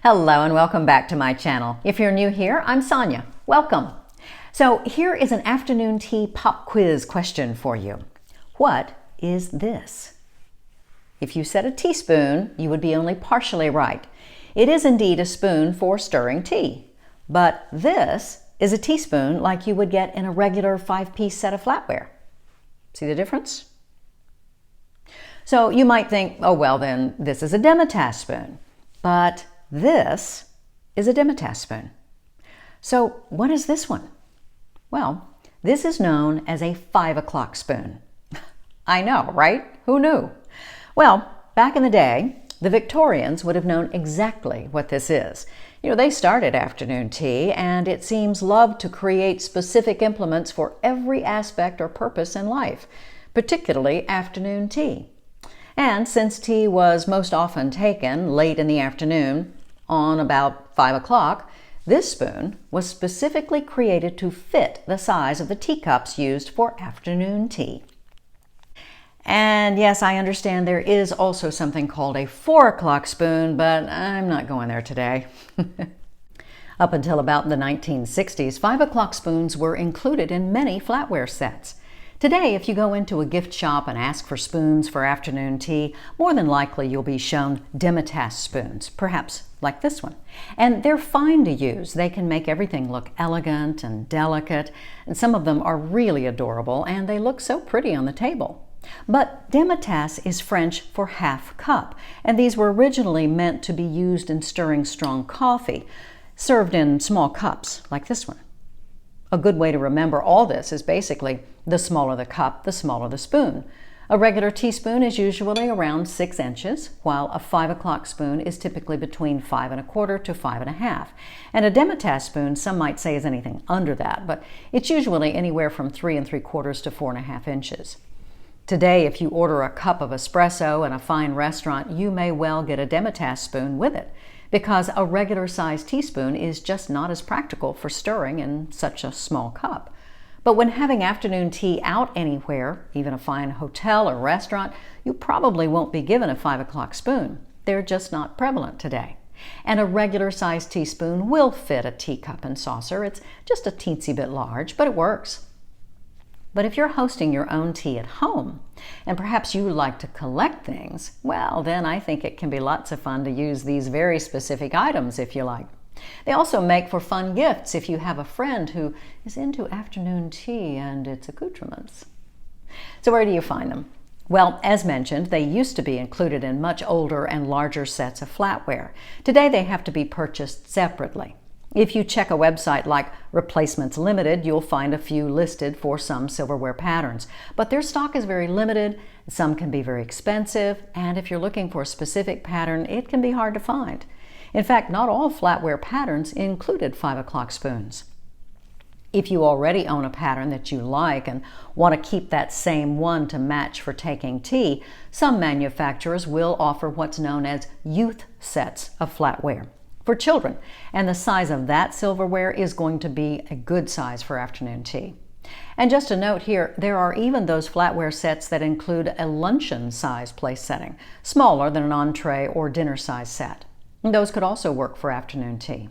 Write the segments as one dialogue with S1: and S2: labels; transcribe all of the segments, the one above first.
S1: Hello and welcome back to my channel. If you're new here, I'm Sonia. Welcome. So here is an afternoon tea pop quiz question for you. What is this? If you said a teaspoon, you would be only partially right. It is indeed a spoon for stirring tea. But this is a teaspoon like you would get in a regular 5-piece set of flatware. See the difference? So you might think, oh well then, this is a demitasse spoon. But this is a demitasse spoon. So what is this one? Well, this is known as a 5 o'clock spoon. I know, right? Who knew? Well, back in the day, the Victorians would have known exactly what this is. They started afternoon tea, and it seems loved to create specific implements for every aspect or purpose in life, particularly afternoon tea. And since tea was most often taken late in the afternoon, on about 5 o'clock, this spoon was specifically created to fit the size of the teacups used for afternoon tea. And yes, I understand there is also something called a 4 o'clock spoon, but I'm not going there today. Up until about the 1960s, 5 o'clock spoons were included in many flatware sets. Today, if you go into a gift shop and ask for spoons for afternoon tea, more than likely you'll be shown demitasse spoons, perhaps like this one. And they're fine to use. They can make everything look elegant and delicate, and some of them are really adorable, and they look so pretty on the table. But demitasse is French for half cup, and these were originally meant to be used in stirring strong coffee, served in small cups like this one. A good way to remember all this is basically the smaller the cup, the smaller the spoon. A regular teaspoon is usually around 6 inches, while a 5 o'clock spoon is typically between 5 1/4 to 5 1/2. And a demitasse spoon, some might say, is anything under that, but it's usually anywhere from 3 3/4 to 4 1/2 inches. Today, if you order a cup of espresso in a fine restaurant, you may well get a demitasse spoon with it, because a regular-sized teaspoon is just not as practical for stirring in such a small cup. But when having afternoon tea out anywhere, even a fine hotel or restaurant, you probably won't be given a 5 o'clock spoon. They're just not prevalent today. And a regular-sized teaspoon will fit a teacup and saucer. It's just a teensy bit large, but it works. But if you're hosting your own tea at home, and perhaps you like to collect things, well, then I think it can be lots of fun to use these very specific items if you like. They also make for fun gifts if you have a friend who is into afternoon tea and its accoutrements. So where do you find them? Well, as mentioned, they used to be included in much older and larger sets of flatware. Today they have to be purchased separately. If you check a website like Replacements Limited, you'll find a few listed for some silverware patterns. But their stock is very limited, some can be very expensive, and if you're looking for a specific pattern, it can be hard to find. In fact, not all flatware patterns included 5 o'clock spoons. If you already own a pattern that you like and want to keep that same one to match for taking tea, some manufacturers will offer what's known as youth sets of flatware for children, and the size of that silverware is going to be a good size for afternoon tea. And just a note here, there are even those flatware sets that include a luncheon size place setting, smaller than an entree or dinner size set. Those could also work for afternoon tea.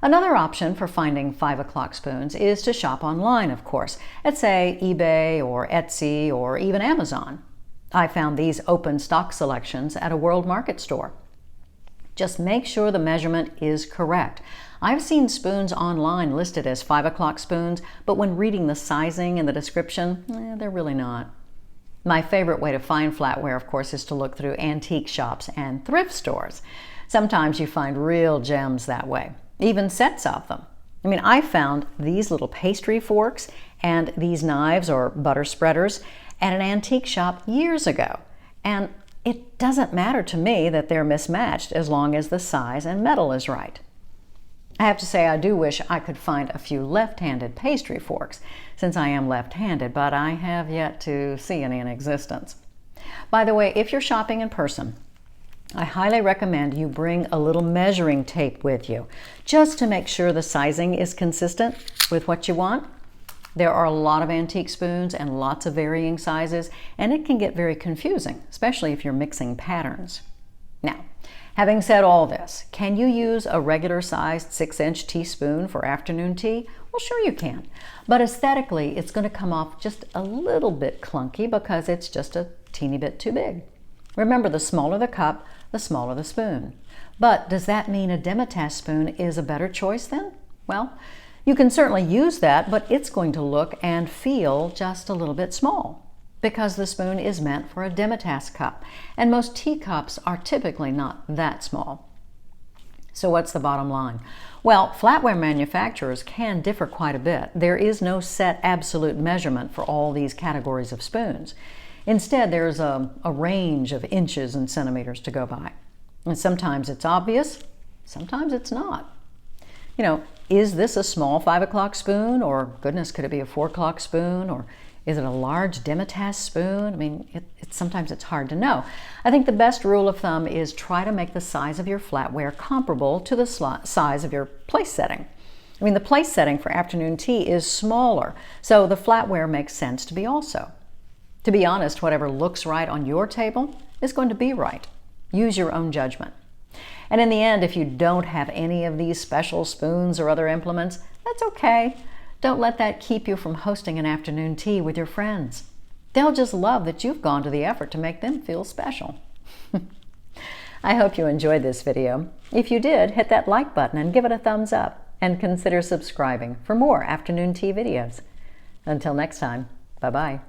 S1: Another option for finding 5 o'clock spoons is to shop online, of course, at say eBay or Etsy or even Amazon. I found these open stock selections at a World Market store. Just make sure the measurement is correct. I've seen spoons online listed as 5 o'clock spoons, but when reading the sizing and the description, they're really not. My favorite way to find flatware, of course, is to look through antique shops and thrift stores. Sometimes you find real gems that way, even sets of them. I found these little pastry forks and these knives or butter spreaders at an antique shop years ago, and it doesn't matter to me that they're mismatched as long as the size and metal is right. I have to say I do wish I could find a few left-handed pastry forks, since I am left-handed, but I have yet to see any in existence. By the way, if you're shopping in person, I highly recommend you bring a little measuring tape with you, just to make sure the sizing is consistent with what you want. There are a lot of antique spoons and lots of varying sizes, and it can get very confusing, especially if you're mixing patterns. Now, having said all this, can you use a regular-sized 6-inch teaspoon for afternoon tea? Well, sure you can. But aesthetically, it's going to come off just a little bit clunky because it's just a teeny bit too big. Remember, the smaller the cup, the smaller the spoon. But does that mean a demitasse spoon is a better choice then? Well, you can certainly use that, but it's going to look and feel just a little bit small because the spoon is meant for a demitasse cup, and most teacups are typically not that small. So what's the bottom line? Well, flatware manufacturers can differ quite a bit. There is no set absolute measurement for all these categories of spoons. Instead, there's a range of inches and centimeters to go by. And sometimes it's obvious, sometimes it's not. You know, is this a small 5 o'clock spoon, or goodness, could it be a 4 o'clock spoon, or is it a large demitasse spoon? I mean, sometimes it's hard to know. I think the best rule of thumb is try to make the size of your flatware comparable to the size of your place setting. I mean, the place setting for afternoon tea is smaller, so the flatware makes sense to be also. To be honest, whatever looks right on your table is going to be right. Use your own judgment. And in the end, if you don't have any of these special spoons or other implements, that's okay. Don't let that keep you from hosting an afternoon tea with your friends. They'll just love that you've gone to the effort to make them feel special. I hope you enjoyed this video. If you did, hit that like button and give it a thumbs up, and consider subscribing for more afternoon tea videos. Until next time, bye-bye.